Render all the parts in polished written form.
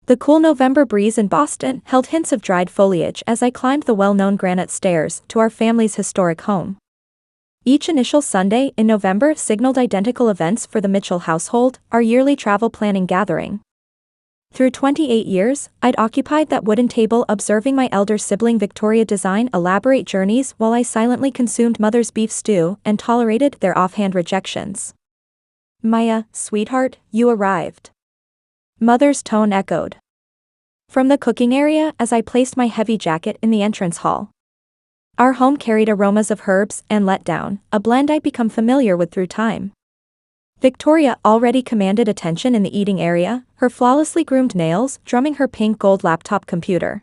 The cool November breeze in Boston held hints of dried foliage as I climbed the well-known granite stairs to our family's historic home. Each initial Sunday in November signaled identical events for the Mitchell household, our yearly travel planning gathering. Through 28 years, I'd occupied that wooden table observing my elder sibling Victoria design elaborate journeys while I silently consumed Mother's beef stew and tolerated their offhand rejections. "Maya, sweetheart, you arrived." Mother's tone echoed from the cooking area as I placed my heavy jacket in the entrance hall. Our home carried aromas of herbs and letdown, a blend I'd become familiar with through time. Victoria already commanded attention in the eating area, her flawlessly groomed nails drumming her pink gold laptop computer.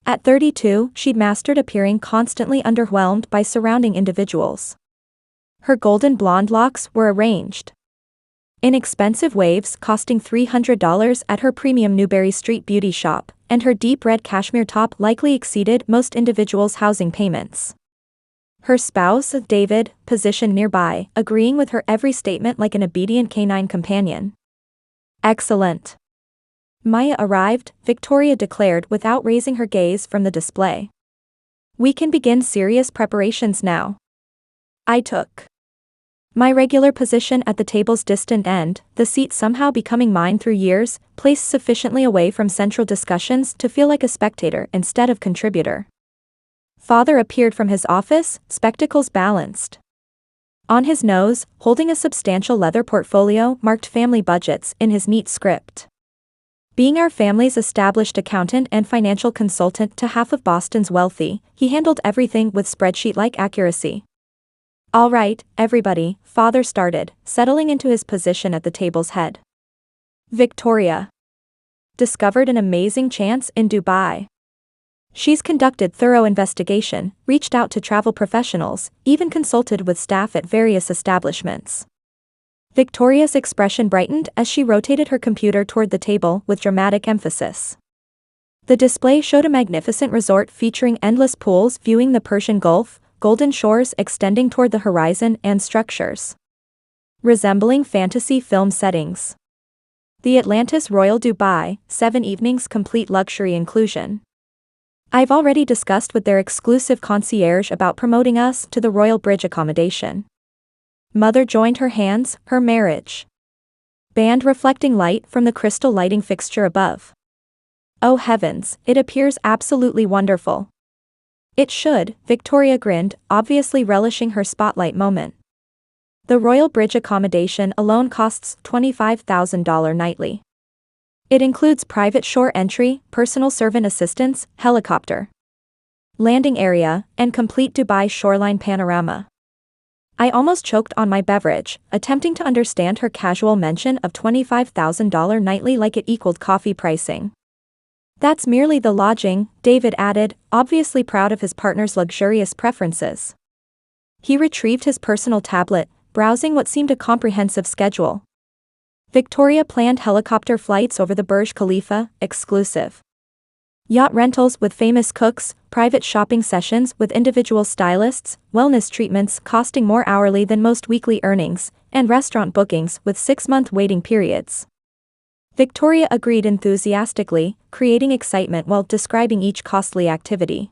At 32, she'd mastered appearing constantly underwhelmed by surrounding individuals. Her golden blonde locks were arranged in expensive waves costing $300 at her premium Newberry Street beauty shop, and her deep red cashmere top likely exceeded most individuals' housing payments. Her spouse, David, positioned nearby, agreeing with her every statement like an obedient canine companion. "Excellent." Maya arrived, Victoria declared without raising her gaze from the display. "We can begin serious preparations now." I took my regular position at the table's distant end, the seat somehow becoming mine through years, placed sufficiently away from central discussions to feel like a spectator instead of contributor. Father appeared from his office, spectacles balanced on his nose, holding a substantial leather portfolio marked family budgets in his neat script. Being our family's established accountant and financial consultant to half of Boston's wealthy, he handled everything with spreadsheet-like accuracy. "All right, everybody," Father started, settling into his position at the table's head. "Victoria discovered an amazing chance in Dubai. She's conducted thorough investigation, reached out to travel professionals, even consulted with staff at various establishments." Victoria's expression brightened as she rotated her computer toward the table with dramatic emphasis. The display showed a magnificent resort featuring endless pools viewing the Persian Gulf, golden shores extending toward the horizon, and structures resembling fantasy film settings. The Atlantis Royal Dubai, 7 evenings complete luxury inclusion. I've already discussed with their exclusive concierge about promoting us to the Royal Bridge accommodation. Mother joined her hands, her marriage band reflecting light from the crystal lighting fixture above. "Oh heavens, it appears absolutely wonderful." "It should," Victoria grinned, obviously relishing her spotlight moment. The Royal Bridge accommodation alone costs $25,000 nightly. It includes private shore entry, personal servant assistance, helicopter landing area, and complete Dubai shoreline panorama. I almost choked on my beverage, attempting to understand her casual mention of $25,000 nightly like it equaled coffee pricing. "That's merely the lodging," David added, obviously proud of his partner's luxurious preferences. He retrieved his personal tablet, browsing what seemed a comprehensive schedule. Victoria planned helicopter flights over the Burj Khalifa, exclusive yacht rentals with famous cooks, private shopping sessions with individual stylists, wellness treatments costing more hourly than most weekly earnings, and restaurant bookings with 6-month waiting periods. Victoria agreed enthusiastically, creating excitement while describing each costly activity.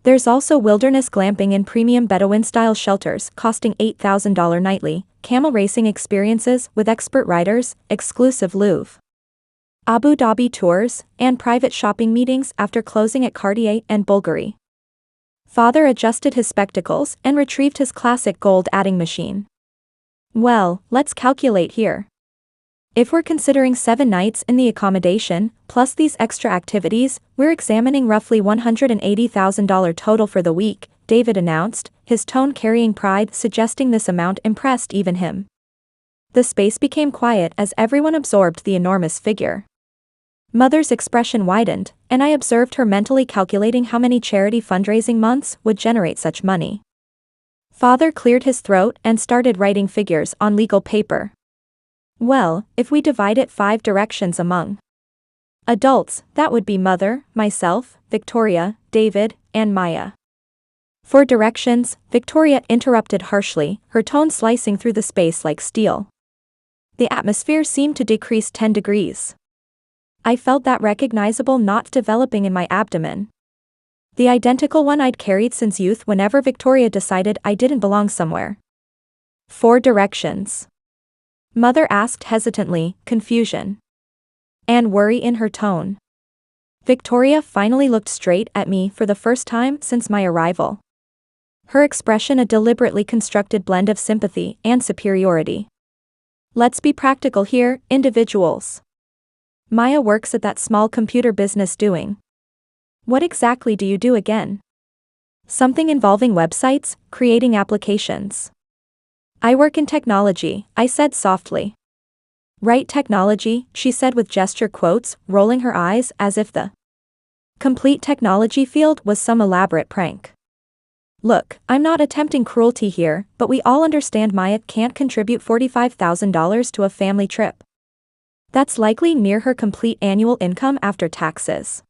"There's also wilderness glamping in premium Bedouin-style shelters costing $8,000 nightly, camel racing experiences with expert riders, exclusive Louvre, Abu Dhabi tours, and private shopping meetings after closing at Cartier and Bulgari." Father adjusted his spectacles and retrieved his classic gold adding machine. "Well, let's calculate here. If we're considering 7 nights in the accommodation, plus these extra activities, we're examining roughly $180,000 total for the week," David announced, his tone carrying pride suggesting this amount impressed even him. The space became quiet as everyone absorbed the enormous figure. Mother's expression widened, and I observed her mentally calculating how many charity fundraising months would generate such money. Father cleared his throat and started writing figures on legal paper. "Well, if we divide it 5 directions among adults, that would be Mother, myself, Victoria, David, and Maya." "For directions," Victoria interrupted harshly, her tone slicing through the space like steel. The atmosphere seemed to decrease 10 degrees. I felt that recognizable knot developing in my abdomen. The identical one I'd carried since youth whenever Victoria decided I didn't belong somewhere. 4 directions. Mother asked hesitantly, confusion and worry in her tone. Victoria finally looked straight at me for the first time since my arrival. Her expression a deliberately constructed blend of sympathy and superiority. Let's be practical here, individuals. Maya works at that small computer business doing. What exactly do you do again? Something involving websites, creating applications. I work in technology, I said softly. Right, technology, she said with gesture quotes, rolling her eyes as if the complete technology field was some elaborate prank. Look, I'm not attempting cruelty here, but we all understand Maya can't contribute $45,000 to a family trip. That's likely near her complete annual income after taxes.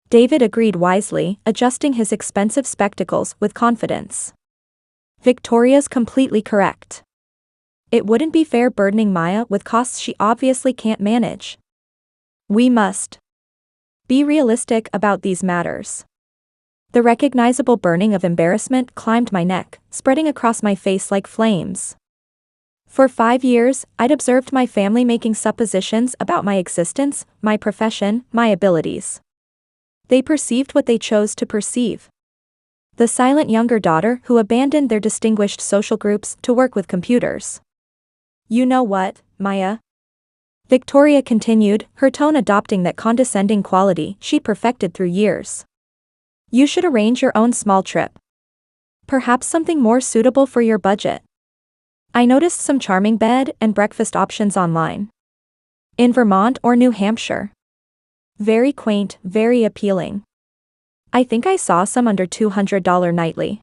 David agreed wisely, adjusting his expensive spectacles with confidence. Victoria's completely correct. It wouldn't be fair burdening Maya with costs she obviously can't manage. We must be realistic about these matters. The recognizable burning of embarrassment climbed my neck, spreading across my face like flames. For 5 years, I'd observed my family making suppositions about my existence, my profession, my abilities. They perceived what they chose to perceive. The silent younger daughter who abandoned their distinguished social groups to work with computers. You know what, Maya? Victoria continued, her tone adopting that condescending quality she'd perfected through years. You should arrange your own small trip. Perhaps something more suitable for your budget. I noticed some charming bed and breakfast options online. In Vermont or New Hampshire. Very quaint, very appealing. I think I saw some under $200 nightly.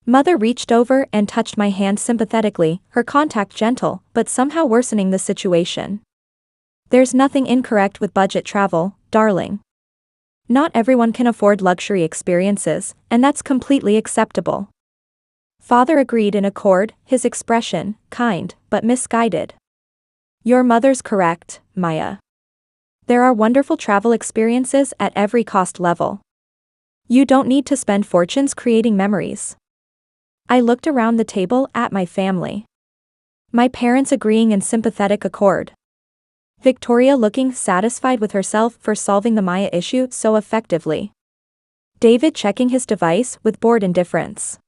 Mother reached over and touched my hand sympathetically, her contact gentle, but somehow worsening the situation. There's nothing incorrect with budget travel, darling. Not everyone can afford luxury experiences, and that's completely acceptable. Father agreed in accord, his expression, kind, but misguided. Your mother's correct, Maya. There are wonderful travel experiences at every cost level. You don't need to spend fortunes creating memories. I looked around the table at my family. My parents agreeing in sympathetic accord. Victoria looking satisfied with herself for solving the Maya issue so effectively. David checking his device with bored indifference.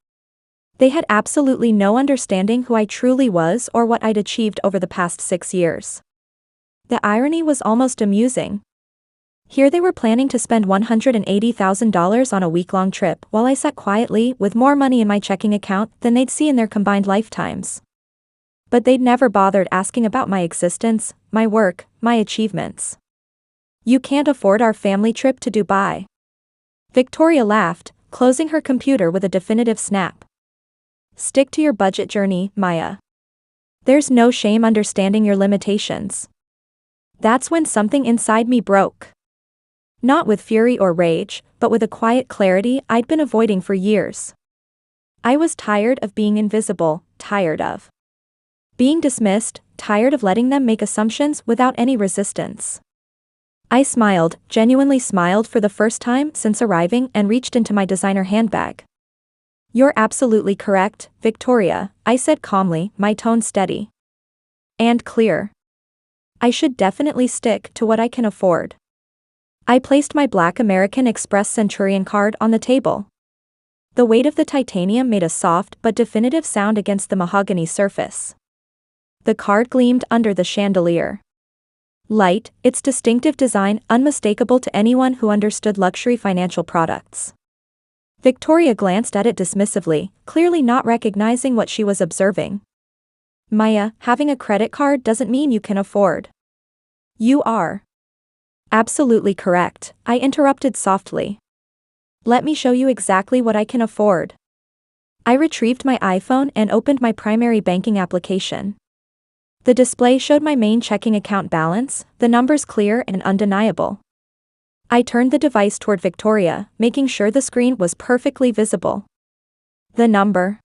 They had absolutely no understanding who I truly was or what I'd achieved over the past 6 years. The irony was almost amusing. Here they were planning to spend $180,000 on a week-long trip while I sat quietly with more money in my checking account than they'd see in their combined lifetimes. But they'd never bothered asking about my existence, my work, my achievements. You can't afford our family trip to Dubai. Victoria laughed, closing her computer with a definitive snap. Stick to your budget journey, Maya. There's no shame understanding your limitations. That's when something inside me broke. Not with fury or rage, but with a quiet clarity I'd been avoiding for years. I was tired of being invisible, tired of being dismissed, tired of letting them make assumptions without any resistance. I smiled, genuinely smiled for the first time since arriving and reached into my designer handbag. You're absolutely correct, Victoria, I said calmly, my tone steady and clear. I should definitely stick to what I can afford. I placed my black American Express Centurion card on the table. The weight of the titanium made a soft but definitive sound against the mahogany surface. The card gleamed under the chandelier. Light, its distinctive design unmistakable to anyone who understood luxury financial products. Victoria glanced at it dismissively, clearly not recognizing what she was observing. Maya, having a credit card doesn't mean you can afford. You are absolutely correct, I interrupted softly. Let me show you exactly what I can afford. I retrieved my iPhone and opened my primary banking application. The display showed my main checking account balance, the numbers clear and undeniable. I turned the device toward Victoria, making sure the screen was perfectly visible. The number.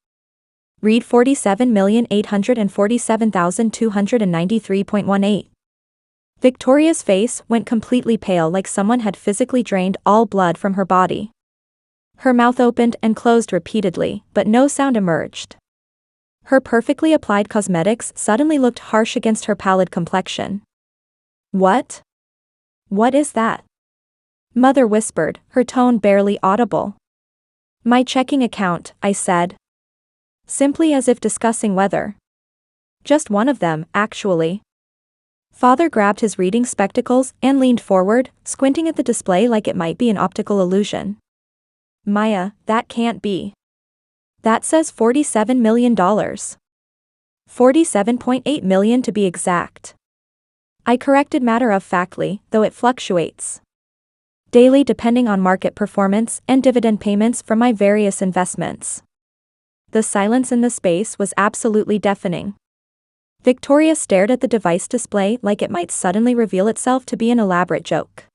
Read 47,847,293.18. Victoria's face went completely pale, like someone had physically drained all blood from her body. Her mouth opened and closed repeatedly, but no sound emerged. Her perfectly applied cosmetics suddenly looked harsh against her pallid complexion. "What? What is that?" Mother whispered, her tone barely audible. "My checking account," I said. Simply as if discussing weather. "Just one of them, actually." Father grabbed his reading spectacles and leaned forward, squinting at the display like it might be an optical illusion. "Maya, that can't be. That says $47 million. $47.8 million to be exact." I corrected matter-of-factly, though it fluctuates daily depending on market performance and dividend payments from my various investments. The silence in the space was absolutely deafening. Victoria stared at the device display like it might suddenly reveal itself to be an elaborate joke.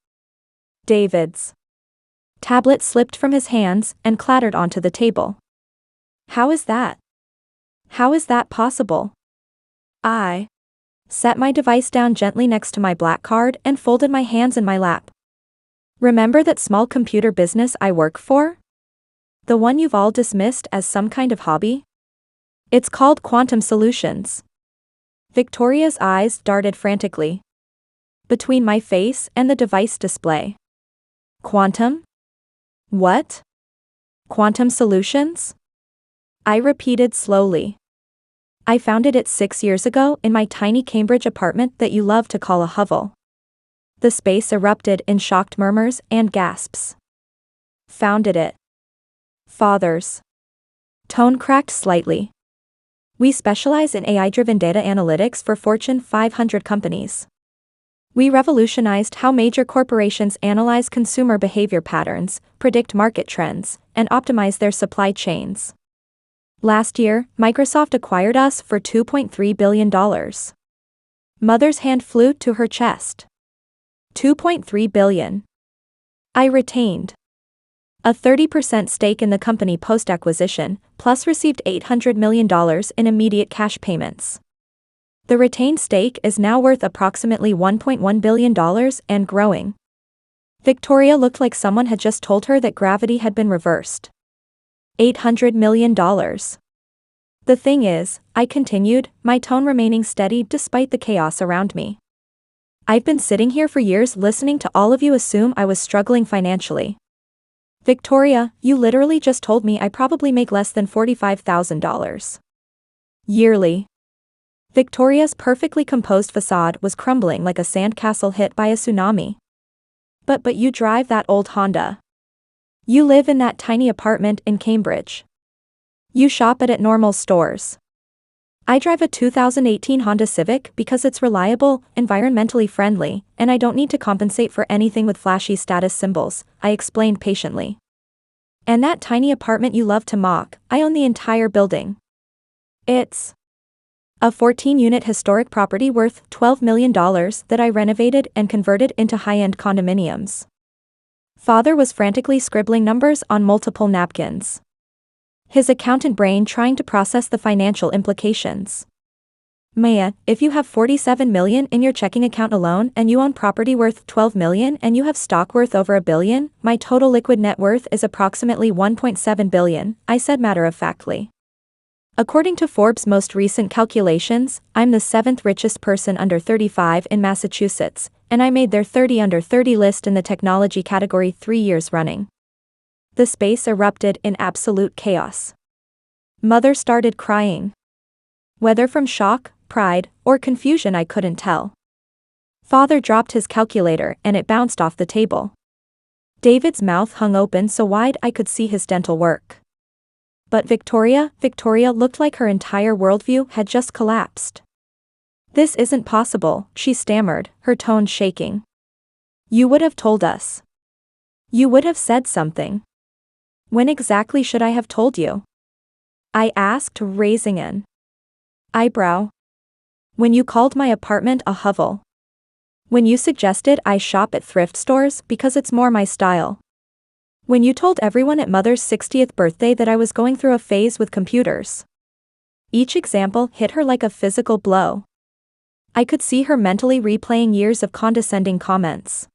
David's tablet slipped from his hands and clattered onto the table. "How is that? How is that possible?" I set my device down gently next to my black card and folded my hands in my lap. "Remember that small computer business I work for? The one you've all dismissed as some kind of hobby? It's called Quantum Solutions." Victoria's eyes darted frantically between my face and the device display. "Quantum? What? Quantum Solutions?" I repeated slowly. "I founded it 6 years ago in my tiny Cambridge apartment that you love to call a hovel." The space erupted in shocked murmurs and gasps. "Founded it?" Father's tone cracked slightly. "We specialize in AI-driven data analytics for Fortune 500 companies. We revolutionized how major corporations analyze consumer behavior patterns, predict market trends, and optimize their supply chains. Last year, Microsoft acquired us for $2.3 billion. Mother's hand flew to her chest. $2.3 billion. I retained a 30% stake in the company post-acquisition, plus received $800 million in immediate cash payments. The retained stake is now worth approximately $1.1 billion and growing. Victoria looked like someone had just told her that gravity had been reversed. $800 million. The thing is, I continued, my tone remaining steady despite the chaos around me. I've been sitting here for years listening to all of you assume I was struggling financially. Victoria, you literally just told me I probably make less than $45,000 yearly. Victoria's perfectly composed facade was crumbling like a sandcastle hit by a tsunami. But you drive that old Honda. You live in that tiny apartment in Cambridge. You shop at normal stores. I drive a 2018 Honda Civic because it's reliable, environmentally friendly, and I don't need to compensate for anything with flashy status symbols, I explained patiently. And that tiny apartment you love to mock, I own the entire building. It's a 14-unit historic property worth $12 million that I renovated and converted into high-end condominiums. Father was frantically scribbling numbers on multiple napkins, his accountant brain trying to process the financial implications. "Maya, if you have $47 million in your checking account alone and you own property worth $12 million and you have stock worth over $1 billion, my total liquid net worth is approximately $1.7 billion, I said matter-of-factly. According to Forbes' most recent calculations, I'm the 7th richest person under 35 in Massachusetts, and I made their 30 under 30 list in the technology category 3 years running." The space erupted in absolute chaos. Mother started crying. Whether from shock, pride, or confusion I couldn't tell. Father dropped his calculator and it bounced off the table. David's mouth hung open so wide I could see his dental work. But Victoria looked like her entire worldview had just collapsed. "This isn't possible," she stammered, her tone shaking. "You would have told us. You would have said something. When exactly should I have told you?" I asked, raising an eyebrow. "When you called my apartment a hovel. When you suggested I shop at thrift stores because it's more my style. When you told everyone at Mother's 60th birthday that I was going through a phase with computers." Each example hit her like a physical blow. I could see her mentally replaying years of condescending comments.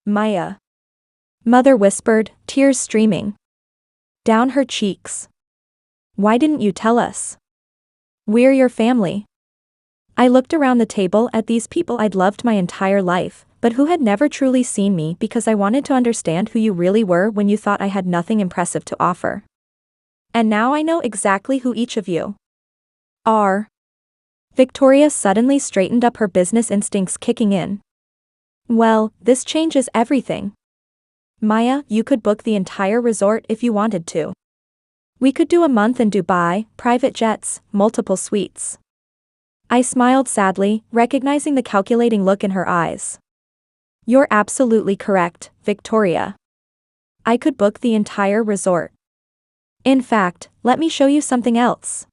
Maya. Mother whispered, tears streaming down her cheeks. Why didn't you tell us? We're your family. I looked around the table at these people I'd loved my entire life, but who had never truly seen me because I wanted to understand who you really were when you thought I had nothing impressive to offer. And now I know exactly who each of you are. Victoria suddenly straightened up, her business instincts kicking in. Well, this changes everything. Maya, you could book the entire resort if you wanted to. We could do a month in Dubai, private jets, multiple suites. I smiled sadly, recognizing the calculating look in her eyes. You're absolutely correct, Victoria. I could book the entire resort. In fact, let me show you something else.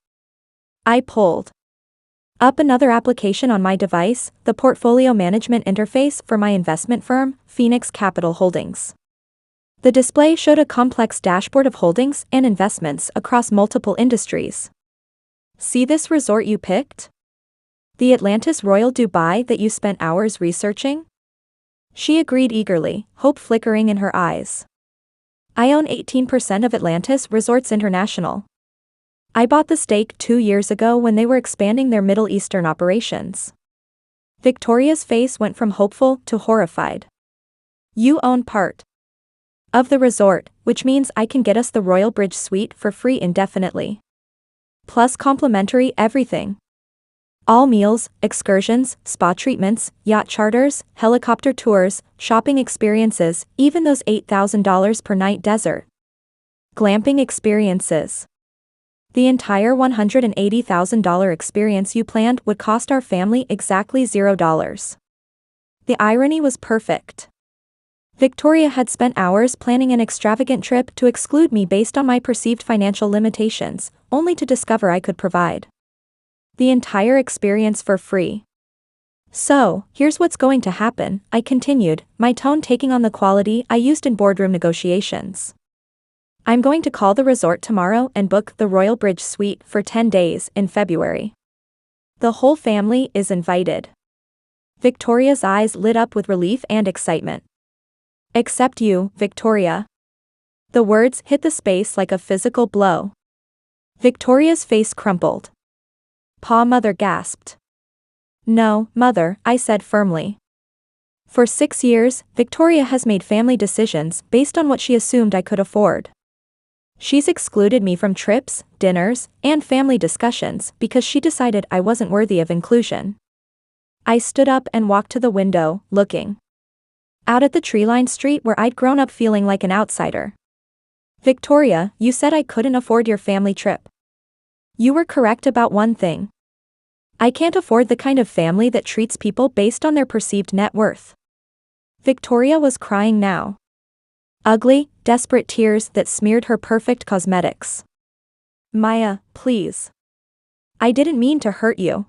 I pulled up another application on my device, the portfolio management interface for my investment firm, Phoenix Capital Holdings. The display showed a complex dashboard of holdings and investments across multiple industries. See this resort you picked? The Atlantis Royal Dubai that you spent hours researching? She agreed eagerly, hope flickering in her eyes. I own 18% of Atlantis Resorts International. I bought the stake 2 years ago when they were expanding their Middle Eastern operations. Victoria's face went from hopeful to horrified. You own part of the resort, which means I can get us the Royal Bridge Suite for free indefinitely. Plus complimentary everything. All meals, excursions, spa treatments, yacht charters, helicopter tours, shopping experiences, even those $8,000 per night desert glamping experiences. The entire $180,000 experience you planned would cost our family exactly $0. The irony was perfect. Victoria had spent hours planning an extravagant trip to exclude me based on my perceived financial limitations, only to discover I could provide the entire experience for free. So, here's what's going to happen, I continued, my tone taking on the quality I used in boardroom negotiations. I'm going to call the resort tomorrow and book the Royal Bridge Suite for 10 days in February. The whole family is invited. Victoria's eyes lit up with relief and excitement. Except you, Victoria. The words hit the space like a physical blow. Victoria's face crumpled. Mother gasped. No, Mother, I said firmly. For 6 years, Victoria has made family decisions based on what she assumed I could afford. She's excluded me from trips, dinners, and family discussions because she decided I wasn't worthy of inclusion. I stood up and walked to the window, looking out at the tree-lined street where I'd grown up feeling like an outsider. Victoria, you said I couldn't afford your family trip. You were correct about one thing. I can't afford the kind of family that treats people based on their perceived net worth. Victoria was crying now. Ugly, desperate tears that smeared her perfect cosmetics. Maya, please. I didn't mean to hurt you.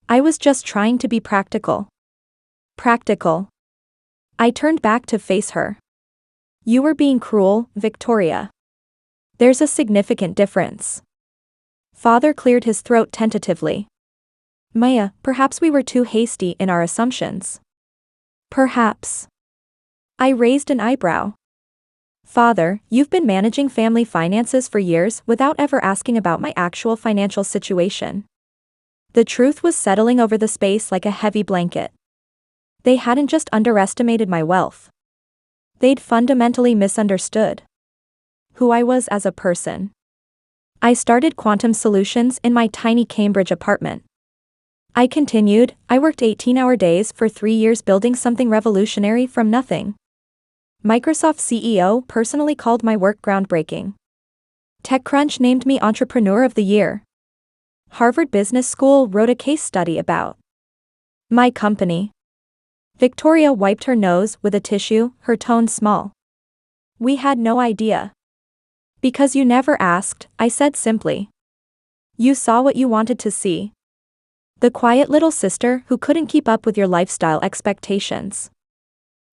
I was just trying to be practical. Practical. I turned back to face her. You were being cruel, Victoria. There's a significant difference. Father cleared his throat tentatively. Maya, perhaps we were too hasty in our assumptions. Perhaps. I raised an eyebrow. Father, you've been managing family finances for years without ever asking about my actual financial situation. The truth was settling over the space like a heavy blanket. They hadn't just underestimated my wealth. They'd fundamentally misunderstood who I was as a person. I started Quantum Solutions in my tiny Cambridge apartment. I continued, I worked 18-hour days for 3 years building something revolutionary from nothing. Microsoft CEO personally called my work groundbreaking. TechCrunch named me Entrepreneur of the Year. Harvard Business School wrote a case study about my company. Victoria wiped her nose with a tissue, her tone small. We had no idea. Because you never asked, I said simply. You saw what you wanted to see. The quiet little sister who couldn't keep up with your lifestyle expectations.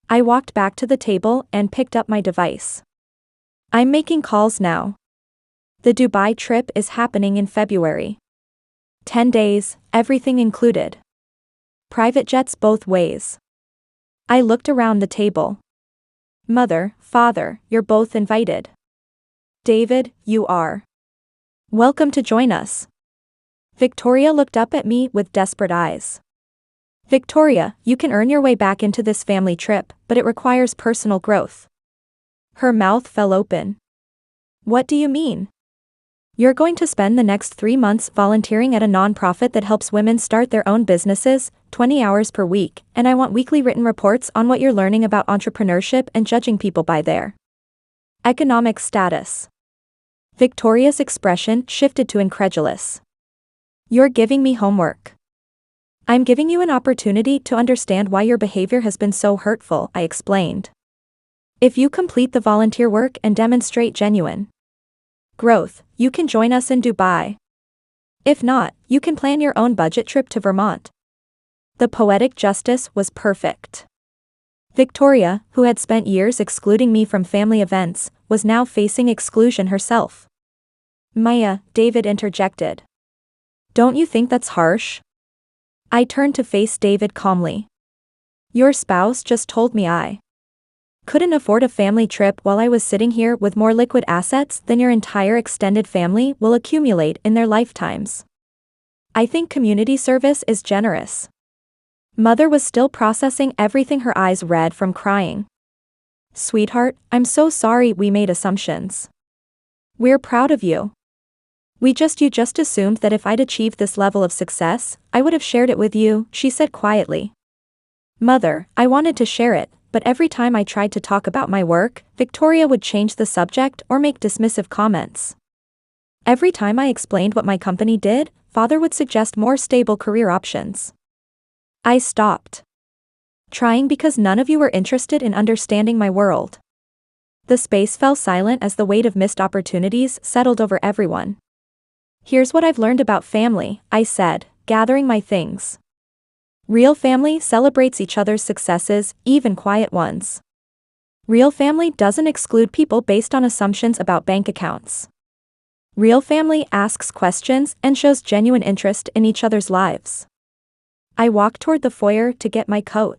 I walked back to the table and picked up my device. I'm making calls now. The Dubai trip is happening in February. 10 days, everything included. Private jets both ways. I looked around the table. Mother, father, you're both invited. David, you are. Welcome to join us. Victoria looked up at me with desperate eyes. Victoria, you can earn your way back into this family trip, but it requires personal growth. Her mouth fell open. What do you mean? You're going to spend the next 3 months volunteering at a nonprofit that helps women start their own businesses, 20 hours per week, and I want weekly written reports on what you're learning about entrepreneurship and judging people by their economic status. Victoria's expression shifted to incredulous. You're giving me homework. I'm giving you an opportunity to understand why your behavior has been so hurtful, I explained. If you complete the volunteer work and demonstrate genuine growth, you can join us in Dubai. If not, you can plan your own budget trip to Vermont. The poetic justice was perfect. Victoria, who had spent years excluding me from family events, was now facing exclusion herself. Maya, David interjected. Don't you think that's harsh? I turned to face David calmly. Your spouse just told me I couldn't afford a family trip while I was sitting here with more liquid assets than your entire extended family will accumulate in their lifetimes. I think community service is generous. Mother was still processing everything, her eyes red from crying. Sweetheart, I'm so sorry we made assumptions. We're proud of you. You just assumed that if I'd achieved this level of success, I would have shared it with you, she said quietly. Mother, I wanted to share it, but every time I tried to talk about my work, Victoria would change the subject or make dismissive comments. Every time I explained what my company did, Father would suggest more stable career options. I stopped trying because none of you were interested in understanding my world. The space fell silent as the weight of missed opportunities settled over everyone. Here's what I've learned about family, I said, gathering my things. Real family celebrates each other's successes, even quiet ones. Real family doesn't exclude people based on assumptions about bank accounts. Real family asks questions and shows genuine interest in each other's lives. I walked toward the foyer to get my coat.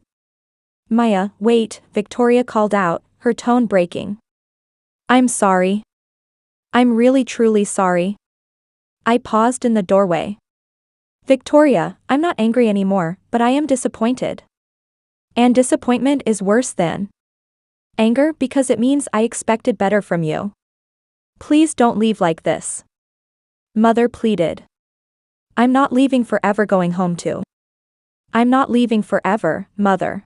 Maya, wait, Victoria called out, her tone breaking. I'm sorry. I'm really truly sorry. I paused in the doorway. Victoria, I'm not angry anymore, but I am disappointed. And disappointment is worse than anger because it means I expected better from you. Please don't leave like this. Mother pleaded. I'm not leaving forever, going home to. I'm not leaving forever, Mother.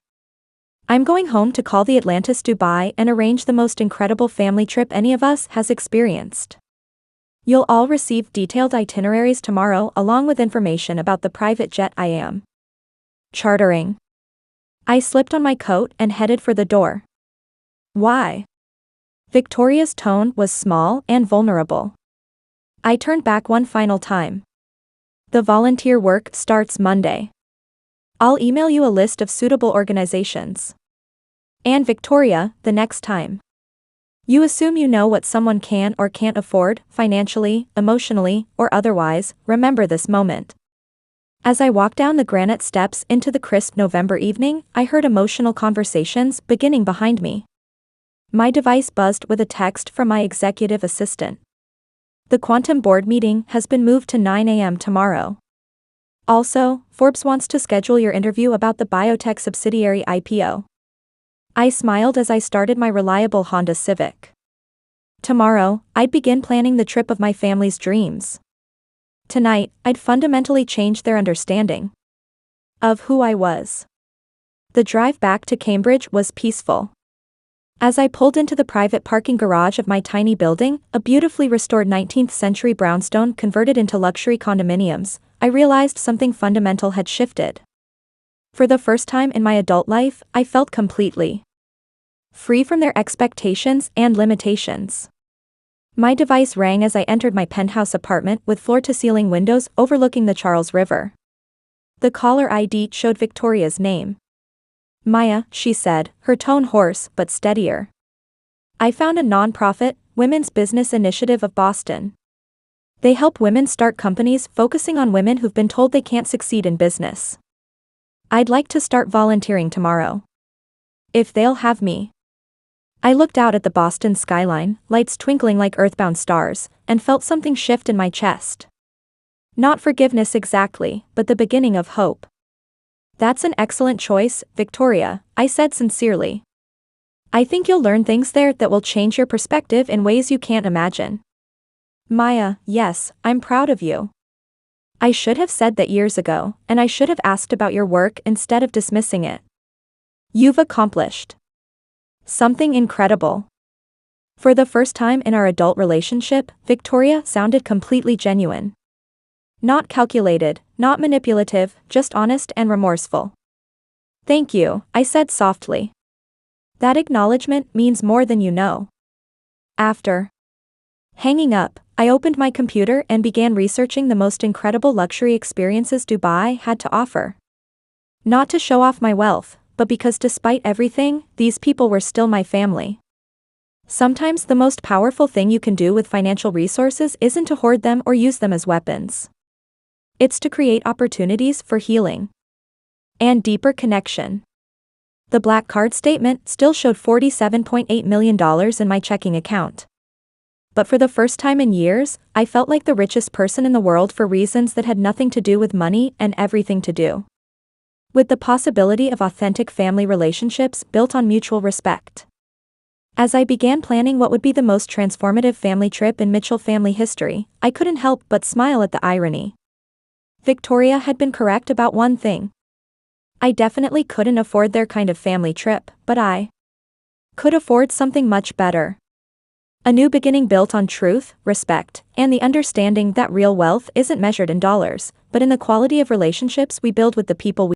I'm going home to call the Atlantis Dubai and arrange the most incredible family trip any of us has experienced. You'll all receive detailed itineraries tomorrow along with information about the private jet I am chartering. I slipped on my coat and headed for the door. Why? Victoria's tone was small and vulnerable. I turned back one final time. The volunteer work starts Monday. I'll email you a list of suitable organizations. And Victoria, the next time you assume you know what someone can or can't afford, financially, emotionally, or otherwise, remember this moment. As I walked down the granite steps into the crisp November evening, I heard emotional conversations beginning behind me. My device buzzed with a text from my executive assistant. The quantum board meeting has been moved to 9 a.m. tomorrow. Also, Forbes wants to schedule your interview about the biotech subsidiary IPO. I smiled as I started my reliable Honda Civic. Tomorrow, I'd begin planning the trip of my family's dreams. Tonight, I'd fundamentally change their understanding of who I was. The drive back to Cambridge was peaceful. As I pulled into the private parking garage of my tiny building, a beautifully restored 19th century brownstone converted into luxury condominiums, I realized something fundamental had shifted. For the first time in my adult life, I felt completely free from their expectations and limitations. My device rang as I entered my penthouse apartment with floor-to-ceiling windows overlooking the Charles River. The caller ID showed Victoria's name. Maya, she said, her tone hoarse but steadier. I found a nonprofit, Women's Business Initiative of Boston. They help women start companies focusing on women who've been told they can't succeed in business. I'd like to start volunteering tomorrow. If they'll have me. I looked out at the Boston skyline, lights twinkling like earthbound stars, and felt something shift in my chest. Not forgiveness exactly, but the beginning of hope. That's an excellent choice, Victoria, I said sincerely. I think you'll learn things there that will change your perspective in ways you can't imagine. Maya, yes, I'm proud of you. I should have said that years ago, and I should have asked about your work instead of dismissing it. You've accomplished something incredible. For the first time in our adult relationship, Victoria sounded completely genuine. Not calculated, not manipulative, just honest and remorseful. Thank you, I said softly. That acknowledgement means more than you know. After hanging up, I opened my computer and began researching the most incredible luxury experiences Dubai had to offer. Not to show off my wealth, but because despite everything, these people were still my family. Sometimes the most powerful thing you can do with financial resources isn't to hoard them or use them as weapons. It's to create opportunities for healing and deeper connection. The black card statement still showed $47.8 million in my checking account. But for the first time in years, I felt like the richest person in the world for reasons that had nothing to do with money and everything to do with the possibility of authentic family relationships built on mutual respect. As I began planning what would be the most transformative family trip in Mitchell family history, I couldn't help but smile at the irony. Victoria had been correct about one thing. I definitely couldn't afford their kind of family trip, but I could afford something much better. A new beginning built on truth, respect, and the understanding that real wealth isn't measured in dollars, but in the quality of relationships we build with the people we